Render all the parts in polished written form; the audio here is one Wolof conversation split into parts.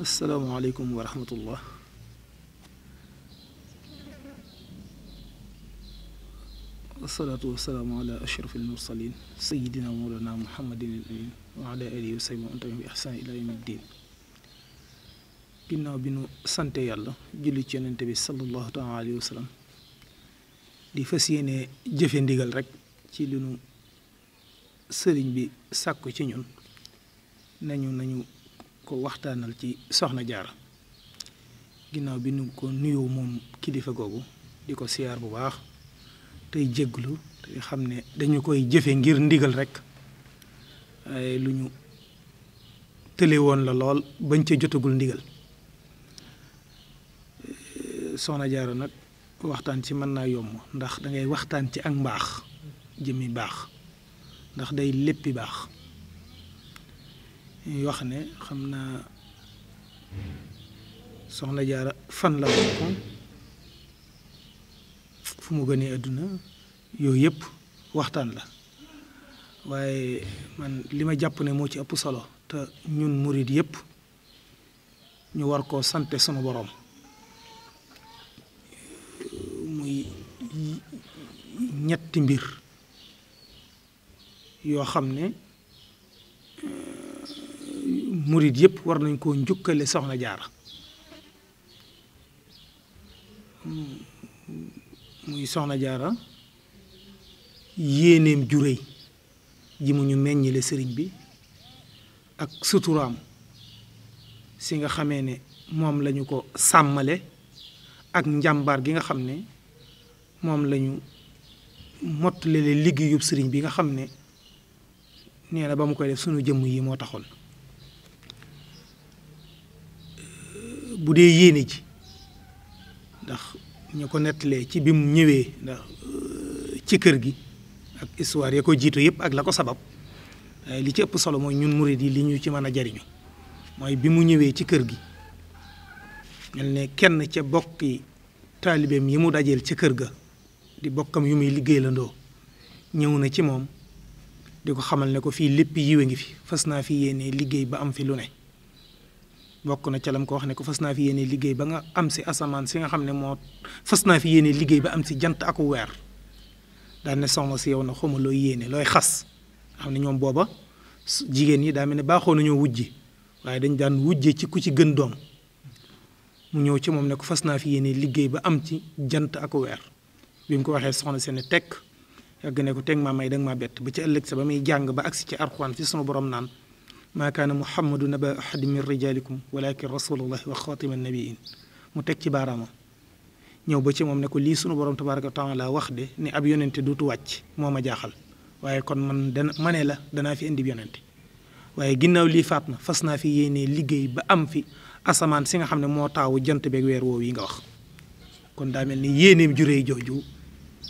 asalaamaaleykum wa rahmatullah. wasalaatu wasalaamu ala ashraf almursalin sayidina mawlana muhammadin al amin wa ala alihi wa sahbihi wa tabi'ahum bi ihsan ila yawmi ddin. ginnaaw bi nu sante yàlla julli ci yonente bi sallallahu taala alayhi wa sallam di fas yéene jëfe ndigal rek ci li nu sëriñ bi sàkku ci ñun nañu ko waxtaanal ci soxna jaara. ginnaaw bi nu ko nuyoo moom kilifa googu di ko siyaar bu baax tey jégglu te xam ne dañu koy jëfe ngir ndigal rek waaye lu ñu tële woon la lool bañ ca jotagul ndigal. soxna jaara nag waxtaan ci mën naa yomb ndax dangay waxtaan ci ak mbaax jëmmi baax ndax day léppi baax. wax ne xam naa soxna jaara fan la bokk fu mu gënee àdduna yooyu yëpp waxtaan la waaye man li ma jàpp ne moo ci ëpp solo te ñun murid yëpp ñu war koo sante sunu boroom muy ñetti mbir yoo xam ne murid yëpp war nañ koo njukkale soxna jaara. muy soxna jaara yéeneem ju réy ji mu ñu meññile sëriñ bi ak suturaam si nga xamee ne moom lañu ko sàmmale ak njàmbaar gi nga xam ne moom lañu mottale liggéeyub sëriñ bi nga xam ne nee na ba mu koy def sunu jëmm yi moo taxoon. bu dee yéene ji ndax ñu ko nettalee ci bi mu ñëwee ndax ci kër gi ak histoire ya ko jiitu yëpp ak la ko sabab li ci ëpp solo mooy ñun murid yi li ñu ci mën a jariñu mooy bi mu ñëwee ci kër gi mel ne kenn ca bokki taalibeem yi mu dajeel ca kër ga di bokkam yu muy liggéey la ndoo ñëw na ci moom di ko xamal ne ko fii lépp yiwe ngi fi fas naa fi yéene liggéey ba am fi lu ne. bokk na ca lam ko wax ne ko fas naa fi yéene liggéey ba nga am si asamaan si nga xam ne moo fas naa fi yéene liggéey ba am si jant aku weer daal ne soxna si yow na xawma looy yéene looy xas nga xam ne ñoom booba jigéen ñi daa mel ne baaxoo nañoo wujji waaye dañ daan wujje ci ku ci gën doom mu ñëw ci moom ne ko fas naa fi yéene liggéey ba am ci jant aku weer bi mu ko waxee soxna si ne tekk yàgg ne ko teg maa may danga maa bett ba ci ëllëg sa ba muy jàng ba agsi ci Alxuraan fi sunu borom naan maa kaana muhammadu naba ahadi min rijalikum walakin rasulullahi wa xaatima nabiin mu teg ci baaraamam ñëw ba ci moom ne ko lii sunu borom tabaraka wa taala wax de ne ab yonente duutu wàcc moo ma jaaxal waaye kon man ma ne la danaa fi indi yonente waaye ginnaaw lii faat na fas naa fi yéenee liggéey ba am fi asamaan si nga xam ne moo taawu jant beeg weer woowu yi nga wax. kon daa mel ni yéeneem juree jooju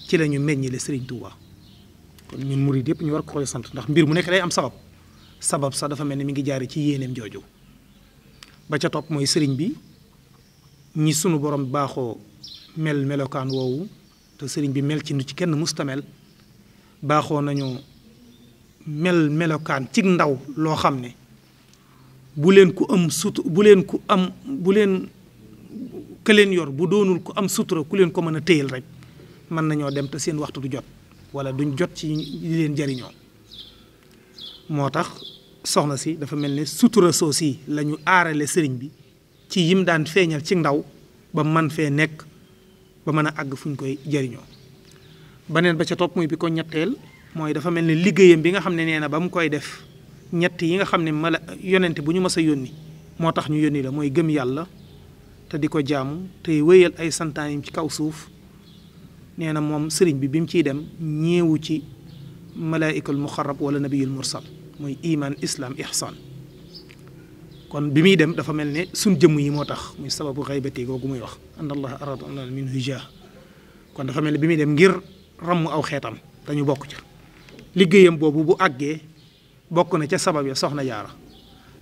ci la ñu meññile Sëriñ Tuubaa kon ñun murid yëpp ñu war ko koy sant ndax mbir mu nekk day am sabab sax dafa mel ni mi ngi jaare ci yéeneem jooju. ba ca topp mooy sëriñ bi ñi sunu borom baaxoo mel melokaan woowu te sëriñ bi mel ci nu ci kenn mustamel baaxoo nañu mel melokaan ci ndaw loo xam ne bu leen ku am ka leen yor bu doonul ku am sutura ku leen ko mën a téyel rek mën nañoo dem te seen waxtu du jot wala duñ jot ci li leen jariñoo. moo tax soxna si dafa mel ne sutura soosi la ñu aarale sëriñ bi ci yim daan feeñal ci ndaw ba man fee nekk ba mën a àgg fu ñu koy jariñoo. baneen ba ca topp muy bi ko ñetteel mooy dafa mel ne liggéeyam bi nga xam ne nee na ba mu koy def ñett yi nga xam ne yonente bu ñu mës a yónni moo tax ñu yónni la mooy gëm yàlla te di ko jaamu te wéyal ay santaanim ci kaw suuf. nee na moom sëriñ bi mu ciy dem ñeewu ci malaayikal muxarrab wala nabiyul mursal mooy iman islam ihsan kon bi muy dem dafa mel ne suñ jëmm yi moo tax muy sababu xaybati googu muy wax an allah arada an min hijaa kon dafa mel ne bi muy dem ngir ramm aw xeetam dañu bokk ca liggéeyam boobu bu àggee bokk na ca sabab ya soxna jaara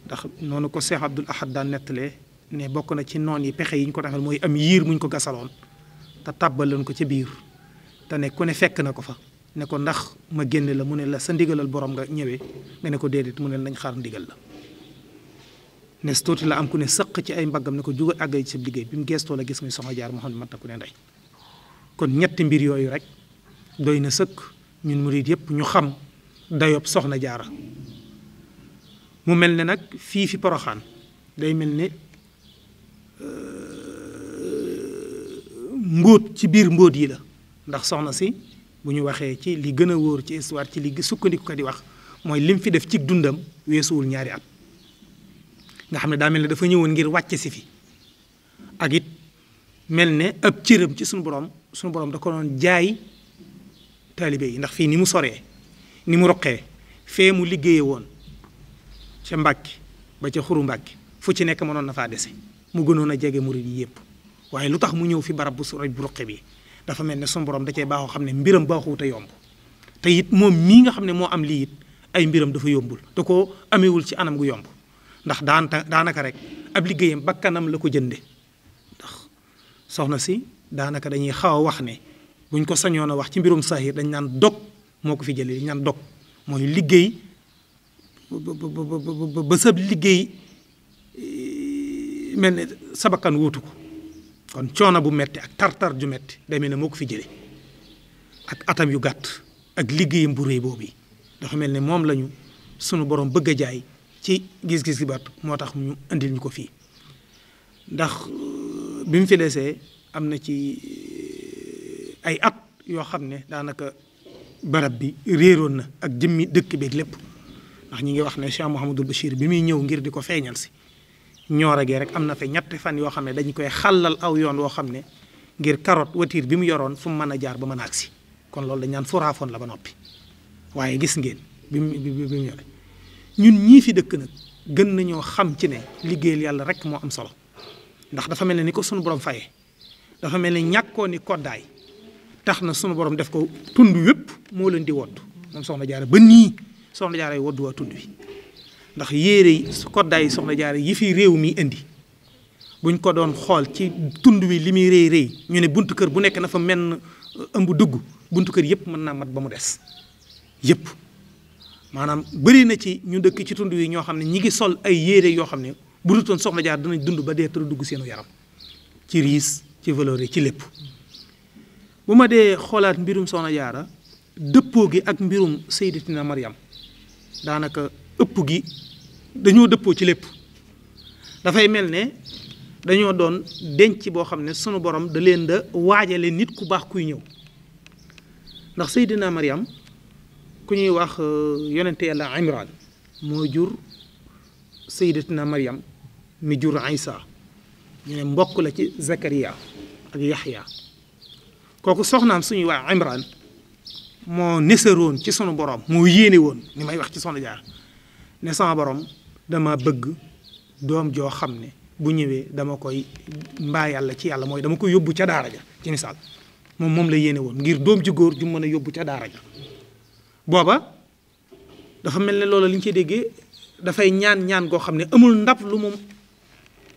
ndax noonu ko Cheikh Abdoul Ahad daan nettalee ne bokk na ci noon yi pexe yi ñu ko defal mooy am yiir muñ ko gasaloon te tàbbal leen ko ca biir te ne ku ne fekk na ko fa ne ko ndax ma génne la mu ne la sa ndigalal borom nga ñëwee nga ne ko déedéet mu ne nañ xaar ndigal la nes tuuti la am ku ne sëq ci ay mbaggam ne ko jugal àggale ci sa liggéey bi mu gestoo la gis muy soxna jaar moo xam ne mat na ku ne ndey kon ñetti mbir yooyu rek doy na sëkk ñun murid yëpp ñu xam dayob soxna jaara mu mel ne nag fii fi Poroxaan day mel ne mbóot ci biir mbóot yi la ndax soxna si bu ñu waxee ci li gën a wóor ci histoire ci li sukkandiku ko di wax mooy lim fi def ci dundam weesuwul ñaari at nga xam ne daa mel ne dafa ñëwoon ngir wàcce si fi ak it mel ne ab cëram ci suñu borom da ko doon jaay taalibe yi ndax fii ni mu soree ni mu roqee fee mu liggéeye woon ca Mbàkke ba ca Xuru Mbàkke fu ci nekk mënoon na faa dese mu gënoon a jege murid yi yëpp waaye lu tax mu ñëw fi barab bu soroj bu roqe bi dafa mel ne suñu borom da cee baaxoo xam ne mbiram baaxuwut a yomb te it moom mii nga xam ne moo am lii it ay mbiram dafa yombul da ko amewul ci anam gu yomb ndax daanaka rek ab liggéeyam bakkanam la ko jënde ndax soxna si daanaka dañuy xaw a wax ne buñ ko sañoon a wax ci mbirum saahir dañ naan dog moo ko fi jëlee dañ naan dog mooy liggéey ba sa liggéey mel ne sa bakkan wuutu ko kon coono bu metti ak tartar ju metti day mel ne moo ko fi jëlee ak atam yu gàtt ak liggéeyam bu rëy boobu dafa mel ne moom lañu sunu borom bëgg a jaay ci gis-gis gi baat moo tax ñu indil ñu ko fii ndax bi mu fi desee am na ci ay at yoo xam ne daanaka barab bi réeroon na ak jëmmi dëkk beeg lépp ndax ñi ngi wax ne Cheikh Mouhamadul Bachir bi muy ñëw ngir di ko feeñal si ñoora gee rek am na fa ñetti fan yoo xam ne dañ koy xàllal aw yoon woo xam ne ngir carotte voiture bi mu yoroon fu mu mën a jaar ba mën a agsi kon loolu dañ naan furaafoon la ba noppi waaye gis ngeen bi mu yore ñun ñii fi dëkk nag gën nañoo xam ci ne liggéeyal yàlla rek moo am solo ndax dafa mel ne ni ko sunu borom fayee dafa mel ne ñàkkoo ni koddaay tax na sunu borom def ko tund wépp moo leen di wodd moom soxna jaara ba nii soxna jaara yi woddu waa tund wi ndax yére yi koddaay yi soxna jaara yi fi réew mi indi buñ ko doon xool ci tund wi li muy rëy rëy ñu ne buntu kër bu nekk na fa menn ëmb dugg buntu kër yëpp mën naa mat ba mu des yëpp maanaam bëri na ci ñu dëkk ci tund wi ñoo xam ne ñi ngi sol ay yére yoo xam ne bu dutoon soxna jaar danañ dund ba dee tëra dugg seenu yaram ci riis ci valeur ci lépp bu ma dee xoolaat mbirum soxna jaara dëppoo gi ak mbirum sayyidatina Maryam daanaka ëpp gi dañoo dëppoo ci lépp dafay mel ne dañoo doon denc boo xam ne sunu borom da leen da waajale nit ku baax kuy ñëw ndax sayyidatina Maryam ku ñuy wax yonente yàlla Imran moo jur sayyidatina Maryam mi jur Isa ñu ne mbokk la ci Zakariya ak Yaxya kooku soxnaam suñuy wax Imran moo nesaroon ci sunu borom moo yéene woon ni may wax ci soxna jaar ne sama borom dama bëgg doom joo xam ne bu ñëwee dama koy mbaa yàlla ci yàlla mooy dama koy yóbbu ca daara ja ci misaal moom la yéene woon ngir doom ju góor ju mën a yóbbu ca daara ja booba dafa mel ne loolu li ñu ci déggee dafay ñaan goo xam ne amul ndab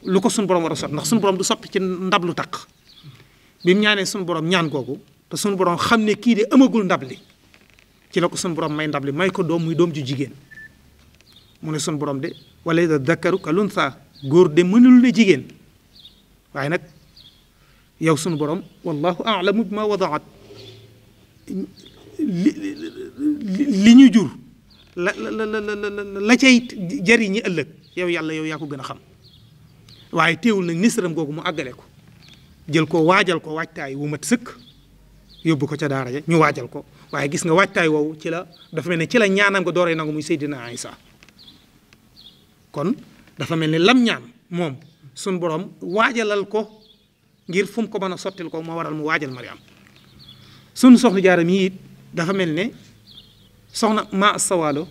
lu ko sunu borom war a sot ndax sunu borom du soppi ci ndab lu taq bi mu ñaanee sunu borom ñaan googu te sunu borom xam ne kii de amagul ndab li ci la ko sunu borom may ndab li may ko doom muy doom ju jigéen mu ne sunu borom de wala da dakaru kal unsa góor de mënul ne jigéen waaye nag yow sunu borom wallahu a'lamu bima wadaat li ñu jur la cay jariñi ëllëg yow yàlla yow yaa ko gën a xam waaye teewul nag nisram googu mu àggale ko jël ko waajal ko waajtaay wu mat sëkk yóbbu ko ca daara ja ñu waajal ko waaye gis nga waajtaay woowu ci la dafa mel ne ci la ñaanam nga dooree nangu muy Seydina Isa kon dafa mel ni lam ñaan moom suñ borom waajalal ko ngir fu mu ko mën a sottil ko moo waral mu waajal Mariam sunu soxna jaaram yi it dafa mel ne soxna ma sawaalo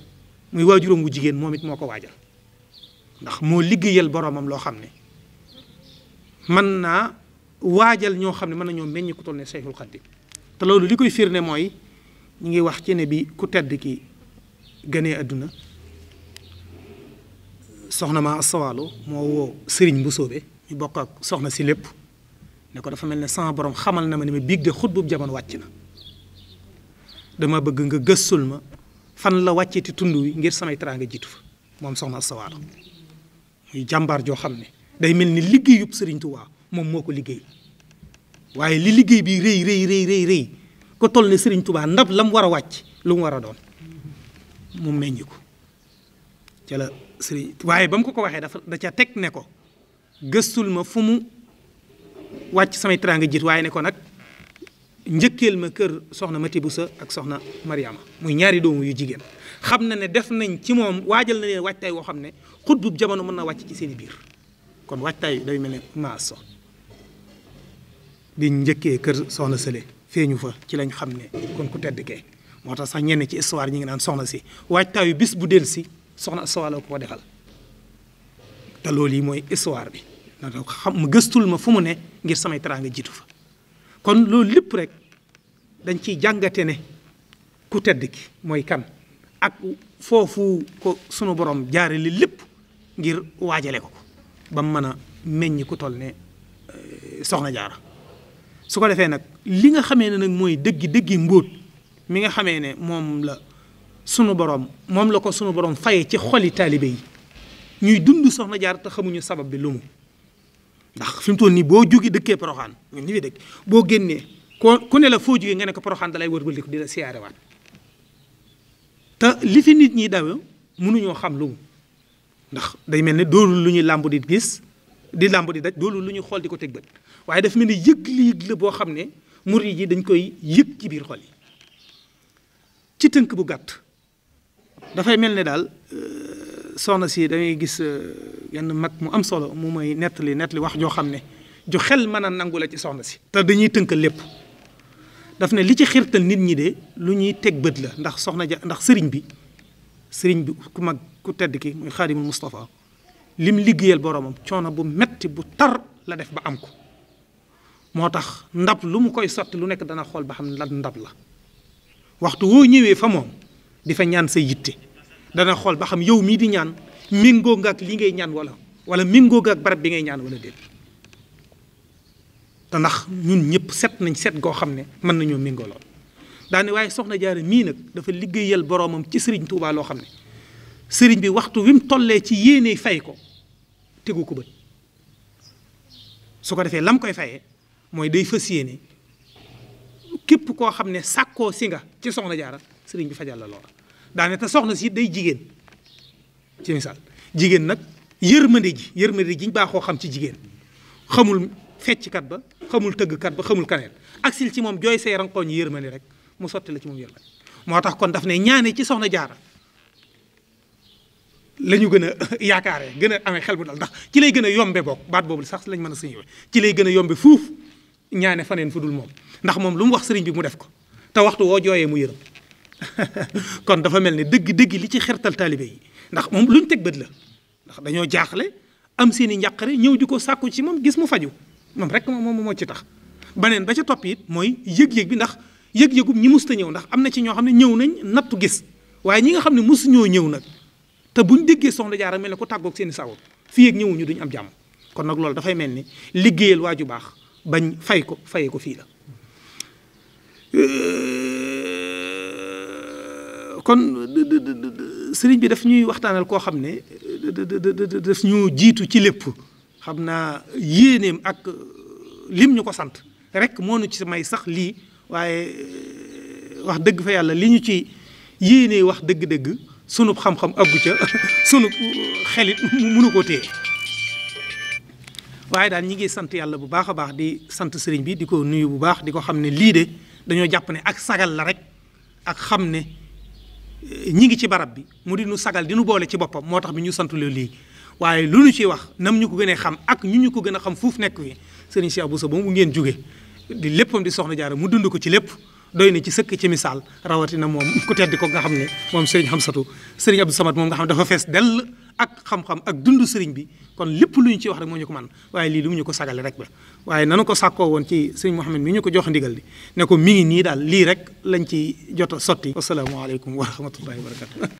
muy waajuram wu jigéen moom it moo ko waajal ndax moo liggéeyal boromam loo xam ne mën naa waajal ñoo xam ne mën nañoo meññ ku toll ne Seyxul Xadiim te loolu li koy firnde mooy ñu ngi wax ci ne bi ku tedd ki gënee àdduna soxna ma sawaalo moo woo sëriñ bu soobe ñu bokk ak soxna si lépp ne ko dafa mel ne sama borom xamal na ma ne ma biig de xutbub jamono wàcc na dama bëgg nga gëstul ma fan la wàcceti tund wi ngir samay teraanga jiitu fa moom soxna sawaalo muy jàmbaar joo xam ne day mel ni liggéeyub Sëriñ Tuubaa moom moo ko liggéey waaye li liggéey bi rëy ko toll ne Sëriñ Tuubaa ndab la mu war a wàcc lu mu war a doon mu meññ ko ca la sëriñ waaye ba mu ko waxee da ca teg ne ko gëstul ma fu mu wàcc samay teraanga jiit waaye ne ko nag njëkkeel ma kër soxna Mati Busa ak soxna Mariama muy ñaari doomu yu jigéen xam na ne def nañ ci moom waajal na leen waajtaay woo xam ne xutbub jamono mën na wàcc ci seen i biir kon waajtaay day mel ne maas so bi njëkkee kër soxna Sële feeñu fa ci lañ xam ne kon ku tedd kee moo tax sax ñenn ci histoire ñi ngi naan soxna si waajtaayu bis bu del si soxna Awa la ko defal te loolu yi mooy histoire bi ndax xam ma gëstul ma fu mu ne ngir samay teraanga jiitu fa kon loolu lépp rek dañ ciy jàngate ne ku tedd ki mooy kan ak foofu ko sunu borom jaare li lépp ngir waajale ko ba mu mën a meññ ku toll ne soxna jaara su ko defee nag li nga xamee ne nag mooy dëggi mbóot mi nga xamee ne moom la ko sunu borom faye ci xoli taalibe yi ñuy dund soxna jaara te xamuñu sabab bi lu mu ndax fi mu toll nii boo jógee dëkkee Poroxaan ñun ñi fi dëkk boo génnee ku ne la foo jógee nga ne ko Poroxaan dalay wër di la siyaarewaat te li fi nit ñi dawe mënuñoo xam lu mu ndax day mel ne doolul lu ñuy làmb di gis di làmb di daj doolul lu ñuy xool di ko teg bët waaye dafa mel ni yëg la boo xam ne murid yi dañ koy yëg ci biir xol yi ci tënk bu gàtt dafay mel ne daal soxna si dangay gis yenn mag mu am solo mu may nettali wax joo xam ne ju xel mën a nangu la ci soxna si te dañuy tënkal lépp daf ne li ci xirtal nit ñi de lu ñuy teg bët la ndax ndax sëriñ bi ku mag ku tedd ki muy Xaadimul Mustafa lim liggéeyal boromam coono bu metti bu tar la def ba am ko moo tax ndab lu mu koy sotti lu nekk dana xool ba xam lan ndab la waxtu woo ñëwee fa moom di fa ñaan sa yitte dana xool ba xam yow mii di ñaan méngoo nga ak li ngay ñaan wala méngoo nga ak barab bi ngay ñaan wala déet te ndax ñun ñëpp set nañ set goo xam ne mën nañoo méngoo lool daane waaye soxna jaara mii nag dafa liggéeyal boroomam ci sëriñ Tuubaa loo xam ne sëriñ bi waxtu wi mu tollee ci yéene fay ko tegu ko bët su ko defee lam koy fayee mooy day fas yéene képp koo xam ne sàkkoo si nga ci soxna jaara sëriñ bi fajal la loola daane te soxna si day jigéen ci misaal jigéen nag yërmande ji ñu baaxoo xam ci jigéen xamul fecckat ba xamul tëggkat ba xamul kaneen aksil ci moom jooy say ranqooñ yërmande rek mu sotti la ci moom yërmande moo tax kon daf ne ñaane ci soxna jaara la ñu gën a yaakaaree gën a amee xel bu dal ndax ci lay gën a yombe bokk baat boobu sax lañ mën a suñu ci lay gën a yombe fuuf ñaane faneen fu dul moom ndax moom lu mu wax sëriñ bi mu def ko te waxtu woo jooyee mu yërëm kon dafa mel ne dëgg li ci xertal taalibe yi ndax moom luñ teg bët la ndax dañoo jaaxle am seeni njàqare ñëw di ko sàkku ci moom gis mu faju moom rek moom moo ci tax baneen ba ca topp it mooy yëg-yëg bi ndax yëg-yëgum ñi musta ñëw ndax am na ci ñoo xam ne ñëw nañ nattu gis waaye ñi nga xam ne musuñoo ñëw nag te buñ déggee soxna jaara mel ne ko tàggoog seeni sawo fii ak ñëwuñu duñ am jàmm kon nag loolu dafay mel ni liggéeyal waaju baax bañ fayee ko fii la kon sëriñ bi daf ñuy waxtaanal koo xam ne daf ñu jiitu ci lépp xam naa yéeneem ak lim ñu ko sant rek moo nu ci may sax lii waaye wax dëgg fa yàlla li ñu ci yéenee wax dëgg-dëgg sunub xam-xam abbu ca sunub xelit mënu ko téye waaye daal ñi ngi sant yàlla bu baax a baax di sant sëriñ bi di ko nuyu bu baax di ko xam ne lii de dañoo jàpp ne ak sagal la rek ak xam ne ñi ngi ci barab bi mu di nu sagal di nu boole ci boppam moo tax bi ñu sant leen lii waaye lu ñu ciy wax nam ñu ko gënee xam ak ñu ko gën a xam fuuf nekk wi sëriñ Cheikh Bousso ba mu ngeen jóge di léppam di soxna jaara mu dund ko ci lépp doy na ci sëkk ci misaal rawatina moom ku tedd ko nga xam ne moom sëriñ Hamsatu sëriñ Abdou Samad moom nga xam ne dafa fees dell ak xam-xam ak dund sëriñ bi kon lépp lu ñu ci wax rek moo ñu ko man waaye lii lu mu ñu ko sagale rek la waaye nanu ko sàkkoo woon ci sëriñ Mouhamed mi ñu ko jox ndigal di ne ko mi ngi nii daal lii rek lañ ci jot a sotti. Wassalaamu aleykum wa rahmatullahi wa barakatu